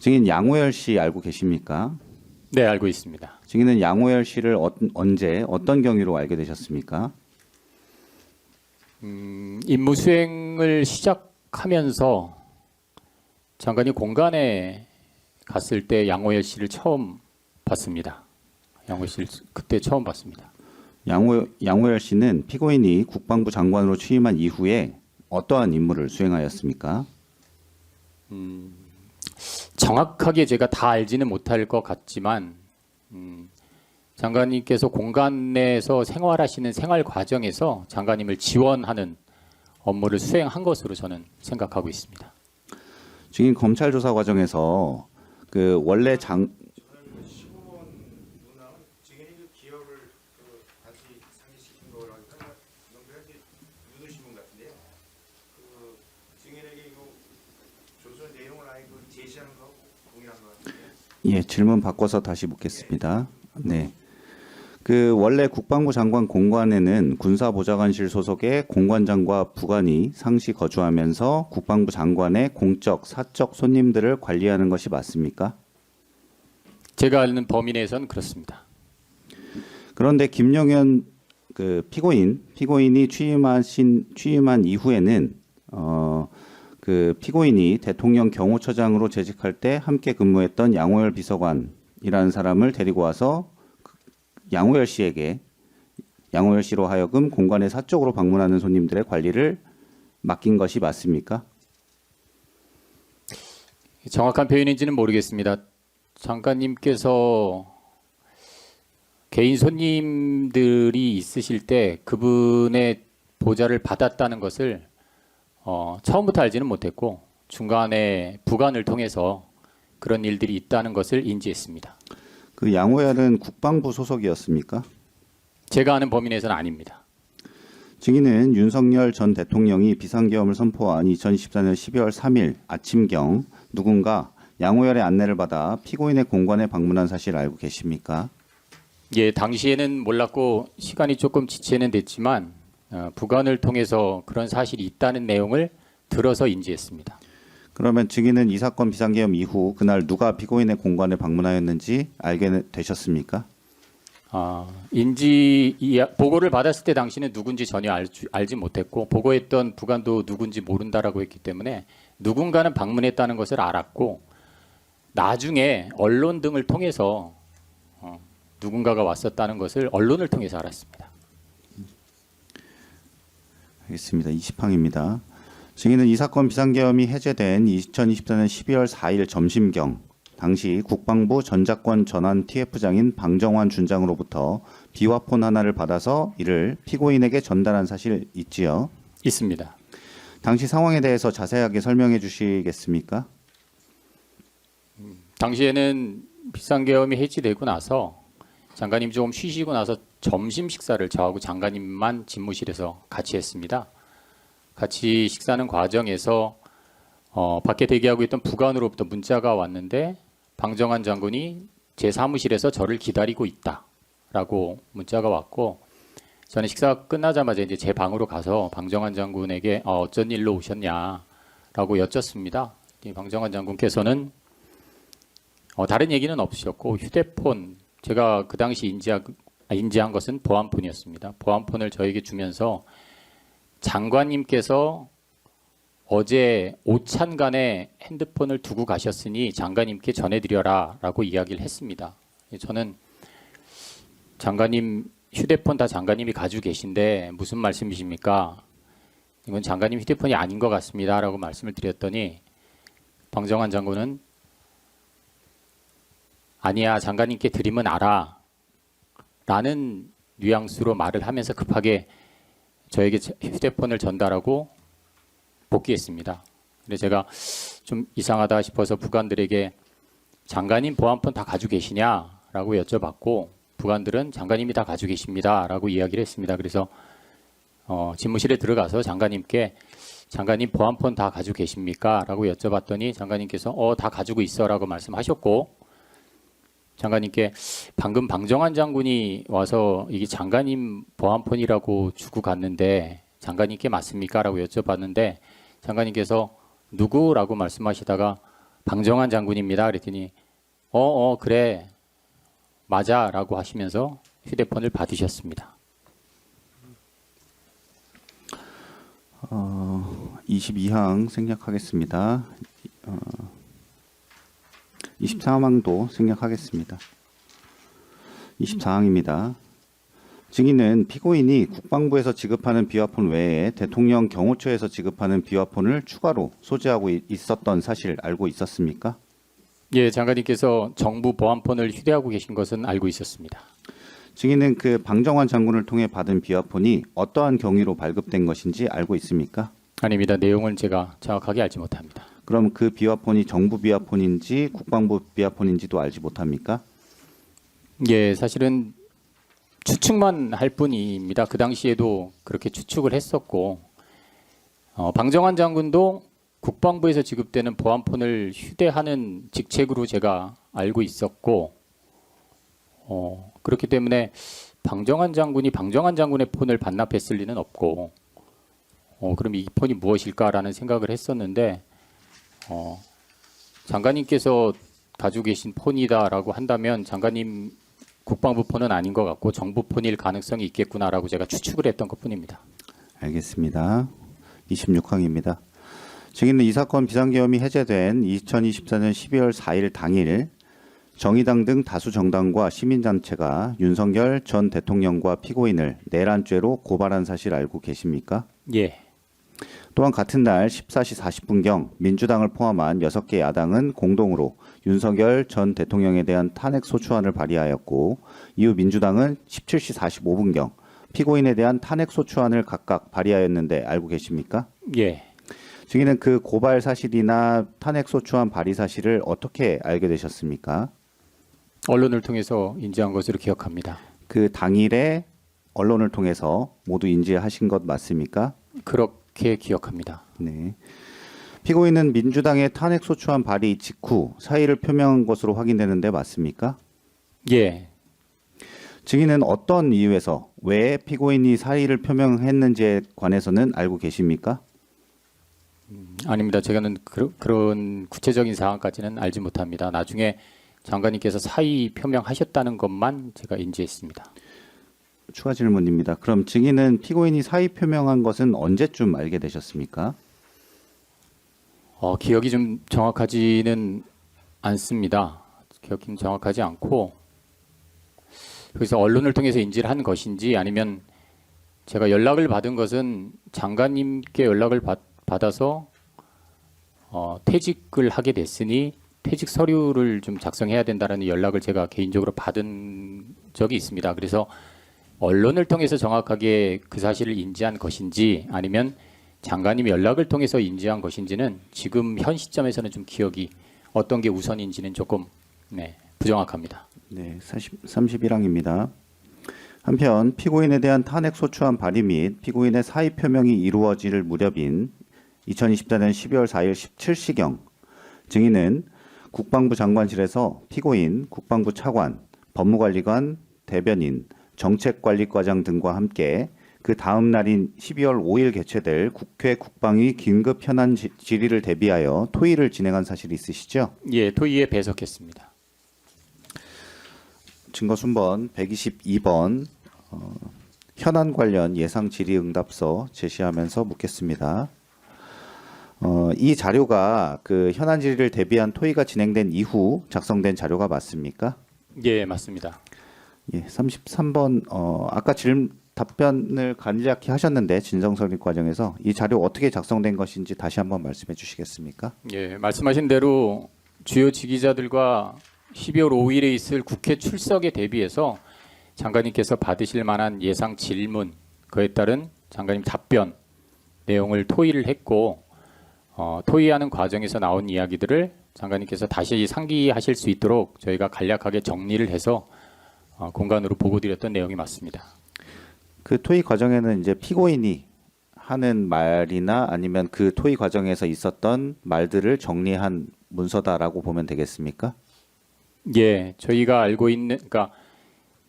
증인 양호열 씨 알고 계십니까? 네, 알고 있습니다. 증인은 양호열 씨를 언제 어떤 경위로 알게 되셨습니까? 임무 수행을 시작하면서 장관이 공간에 갔을 때 양호열 씨를 처음 봤습니다. 양호열 씨를 그때 처음 봤습니다. 양호열 씨는 피고인이 국방부 장관으로 취임한 이후에 어떠한 임무를 수행하였습니까? 정확하게 제가 다 알지는 못할 것 같지만 장관님께서 공간 내에서 생활하시는 생활 과정에서 장관님을 지원하는 업무를 수행한 것으로 저는 생각하고 있습니다. 증인 검찰 조사 과정에서 그 원래 장 시공원 누나는 증인이 그 기억을 다시 상기시킨 거라고 생각이 묻으신 분 같은데요. 그 증인에게 이거 조서 내용을 아예 그 제시하는 거하고 동일한 거 같은데요. 예, 질문 바꿔서 다시 묻겠습니다. 네. 그 원래 국방부 장관 공관에는 군사보좌관실 소속의 공관장과 부관이 상시 거주하면서 국방부 장관의 공적, 사적 손님들을 관리하는 것이 맞습니까? 제가 아는 범위 내에서는 그렇습니다. 그런데 김용현 그 피고인이 취임한 이후에는 그 피고인이 대통령 경호처장으로 재직할 때 함께 근무했던 양호열 비서관이라는 사람을 데리고 와서 양호열 씨로 하여금 공관에 사적으로 방문하는 손님들의 관리를 맡긴 것이 맞습니까? 정확한 표현인지는 모르겠습니다. 장관님께서 개인 손님들이 있으실 때 그분의 보좌를 받았다는 것을 처음부터 알지는 못했고 중간에 부관을 통해서 그런 일들이 있다는 것을 인지했습니다. 그 양호열은 국방부 소속이었습니까? 제가 아는 범위 내에서는 아닙니다. 증인은 윤석열 전 대통령이 비상계엄을 선포한 2024년 12월 3일 아침경 누군가 양호열의 안내를 받아 피고인의 공관에 방문한 사실 알고 계십니까? 예, 당시에는 몰랐고 시간이 조금 지체는 됐지만 부관을 통해서 그런 사실이 있다는 내용을 들어서 인지했습니다. 그러면 증인은 이 사건 비상계엄 이후 그날 누가 피고인의 공관에 방문하였는지 알게 되셨습니까? 보고를 받았을 때 당시는 누군지 전혀 알지 못했고 보고했던 부관도 누군지 모른다라고 했기 때문에 누군가는 방문했다는 것을 알았고 나중에 언론 등을 통해서 누군가가 왔었다는 것을 언론을 통해서 알았습니다. 알겠습니다. 20항입니다. 증인은 이 사건 비상계엄이 해제된 2024년 12월 4일 점심경 당시 국방부 전자권 전환 TF장인 방정환 준장으로부터 비화폰 하나를 받아서 이를 피고인에게 전달한 사실 있지요? 있습니다. 당시 상황에 대해서 자세하게 설명해 주시겠습니까? 당시에는 비상계엄이 해지되고 나서 장관님 조금 쉬시고 나서 점심 식사를 저하고 장관님만 집무실에서 같이 했습니다. 같이 식사하는 과정에서 밖에 대기하고 있던 부관으로부터 문자가 왔는데 방정환 장군이 제 사무실에서 저를 기다리고 있다라고 문자가 왔고 저는 식사 끝나자마자 이제 제 방으로 가서 방정환 장군에게 어쩐 일로 오셨냐라고 여쭙습니다. 방정환 장군께서는 다른 얘기는 없으셨고 휴대폰 제가 그 당시 인지한 것은 보안폰이었습니다. 보안폰을 저에게 주면서 장관님께서 어제 오찬간에 핸드폰을 두고 가셨으니 장관님께 전해드려라 라고 이야기를 했습니다. 저는 장관님 휴대폰 다 장관님이 가지고 계신데 무슨 말씀이십니까? 이건 장관님 휴대폰이 아닌 것 같습니다 라고 말씀을 드렸더니 방정환 장군은 아니야 장관님께 드리면 알아 라는 뉘앙스로 말을 하면서 급하게 저에게 휴대폰을 전달하고 복귀했습니다. 근데 제가 좀 이상하다 싶어서 부관들에게 장관님 보안폰 다 가지고 계시냐라고 여쭤봤고 부관들은 장관님이 다 가지고 계십니다라고 이야기를 했습니다. 그래서 집무실에 들어가서 장관님께 장관님 보안폰 다 가지고 계십니까? 라고 여쭤봤더니 장관님께서 다 가지고 있어라고 말씀하셨고 장관님께 방금 방정환 장군이 와서 이게 장관님 보안폰이라고 주고 갔는데 장관님께 맞습니까? 라고 여쭤봤는데 장관님께서 누구라고 말씀하시다가 방정환 장군입니다. 그랬더니 그래 맞아라고 하시면서 휴대폰을 받으셨습니다. 22항 생략하겠습니다. 23항도 생략하겠습니다. 24항입니다. 증인은 피고인이 국방부에서 지급하는 비화폰 외에 대통령 경호처에서 지급하는 비화폰을 추가로 소지하고 있었던 사실 알고 있었습니까? 예, 장관님께서 정부 보안폰을 휴대하고 계신 것은 알고 있었습니다. 증인은 그 방정환 장군을 통해 받은 비화폰이 어떠한 경위로 발급된 것인지 알고 있습니까? 아닙니다. 내용을 제가 정확하게 알지 못합니다. 그럼 그 비화폰이 정부 비화폰인지 국방부 비화폰인지도 알지 못합니까? 예, 사실은 추측만 할 뿐입니다. 그 당시에도 그렇게 추측을 했었고 방정환 장군도 국방부에서 지급되는 보안폰을 휴대하는 직책으로 제가 알고 있었고 그렇기 때문에 방정환 장군이 방정환 장군의 폰을 반납했을 리는 없고 그럼 이 폰이 무엇일까라는 생각을 했었는데 장관님께서 가지고 계신 폰이다라고 한다면 장관님 국방부 폰은 아닌 것 같고 정부 폰일 가능성이 있겠구나라고 제가 추측을 했던 것뿐입니다. 알겠습니다. 26항입니다. 증인은 이 사건 비상계엄이 해제된 2024년 12월 4일 당일 정의당 등 다수 정당과 시민단체가 윤석열 전 대통령과 피고인을 내란죄로 고발한 사실 알고 계십니까? 예. 또한 같은 날 14시 40분경 민주당을 포함한 6개 야당은 공동으로 윤석열 전 대통령에 대한 탄핵 소추안을 발의하였고 이후 민주당은 17시 45분경 피고인에 대한 탄핵 소추안을 각각 발의하였는데 알고 계십니까? 예. 증인은 그 고발 사실이나 탄핵 소추안 발의 사실을 어떻게 알게 되셨습니까? 언론을 통해서 인지한 것으로 기억합니다. 그 당일에 언론을 통해서 모두 인지하신 것 맞습니까? 그렇게 기억합니다. 네. 피고인은 민주당의 탄핵 소추안 발의 직후 사의를 표명한 것으로 확인되는데 맞습니까? 예. 증인은 어떤 이유에서 왜 피고인이 사의를 표명했는지에 관해서는 알고 계십니까? 아닙니다. 제가는 그런 구체적인 사항까지는 알지 못합니다. 나중에 장관님께서 사의 표명하셨다는 것만 제가 인지했습니다. 추가 질문입니다. 그럼 증인은 피고인이 사의 표명한 것은 언제쯤 알게 되셨습니까? 기억이 좀 정확하지는 않습니다. 기억이 정확하지 않고 그래서 언론을 통해서 인지를 한 것인지 아니면 제가 연락을 받은 것은 장관님께 연락을 받아서 퇴직을 하게 됐으니 퇴직 서류를 좀 작성해야 된다라는 연락을 제가 개인적으로 받은 적이 있습니다. 그래서 언론을 통해서 정확하게 그 사실을 인지한 것인지 아니면 장관님이 연락을 통해서 인지한 것인지는 지금 현 시점에서는 좀 기억이 어떤 게 우선인지는 조금 부정확합니다. 네, 31항입니다. 한편 피고인에 대한 탄핵 소추안 발의 및 피고인의 사의 표명이 이루어질 무렵인 2024년 12월 4일 17시경 증인은 국방부 장관실에서 피고인, 국방부 차관, 법무관리관, 대변인, 정책관리과장 등과 함께 그 다음 날인 12월 5일 개최될 국회 국방위 긴급 현안 질의를 대비하여 토의를 진행한 사실이 있으시죠? 예, 토의에 배석했습니다. 증거 순번 122번 현안 관련 예상 질의응답서 제시하면서 묻겠습니다. 이 자료가 그 현안 질의를 대비한 토의가 진행된 이후 작성된 자료가 맞습니까? 예, 맞습니다. 예, 33번 아까 답변을 간략히 하셨는데 진정서립 과정에서 이 자료 어떻게 작성된 것인지 다시 한번 말씀해 주시겠습니까? 예, 말씀하신 대로 주요 지기자들과 12월 5일에 있을 국회 출석에 대비해서 장관님께서 받으실 만한 예상 질문, 그에 따른 장관님 답변 내용을 토의를 했고 토의하는 과정에서 나온 이야기들을 장관님께서 다시 상기하실 수 있도록 저희가 간략하게 정리를 해서 공간으로 보고드렸던 내용이 맞습니다. 그 토의 과정에는 이제 피고인이 하는 말이나 아니면 그 토의 과정에서 있었던 말들을 정리한 문서다라고 보면 되겠습니까? 예, 저희가 알고 있는 그러니까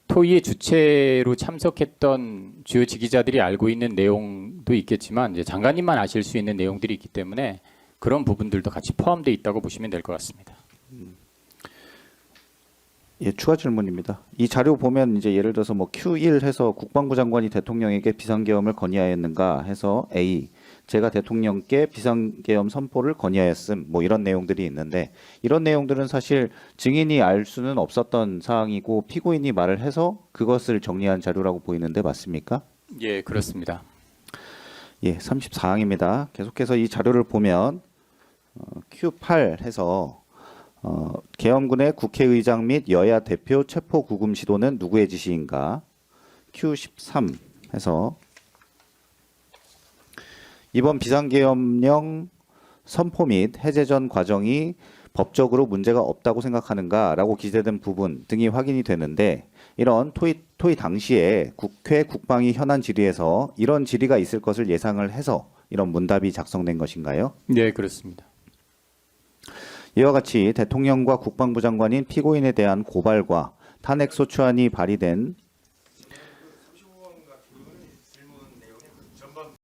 토의의 주체로 참석했던 주요 지기자들이 알고 있는 내용도 있겠지만 이제 장관님만 아실 수 있는 내용들이 있기 때문에 그런 부분들도 같이 포함되어 있다고 보시면 될 것 같습니다. 예, 추가 질문입니다. 이 자료 보면 이제 예를 들어서 뭐 Q1 해서 국방부 장관이 대통령에게 비상계엄을 건의하였는가 해서 A, 제가 대통령께 비상계엄 선포를 건의하였음, 뭐 이런 내용들이 있는데 이런 내용들은 사실 증인이 알 수는 없었던 사항이고 피고인이 말을 해서 그것을 정리한 자료라고 보이는데 맞습니까? 예, 그렇습니다. 예, 34항입니다. 계속해서 이 자료를 보면 Q8 해서 계엄군의 국회의장 및 여야 대표 체포 구금 시도는 누구의 지시인가? Q13 해서 이번 비상계엄령 선포 및 해제 전 과정이 법적으로 문제가 없다고 생각하는가라고 기재된 부분 등이 확인이 되는데 이런 토의 당시에 국회 국방위 현안 질의에서 이런 질의가 있을 것을 예상을 해서 이런 문답이 작성된 것인가요? 네, 그렇습니다. 이와 같이 대통령과 국방부 장관인 피고인에 대한 고발과 탄핵소추안이 발의된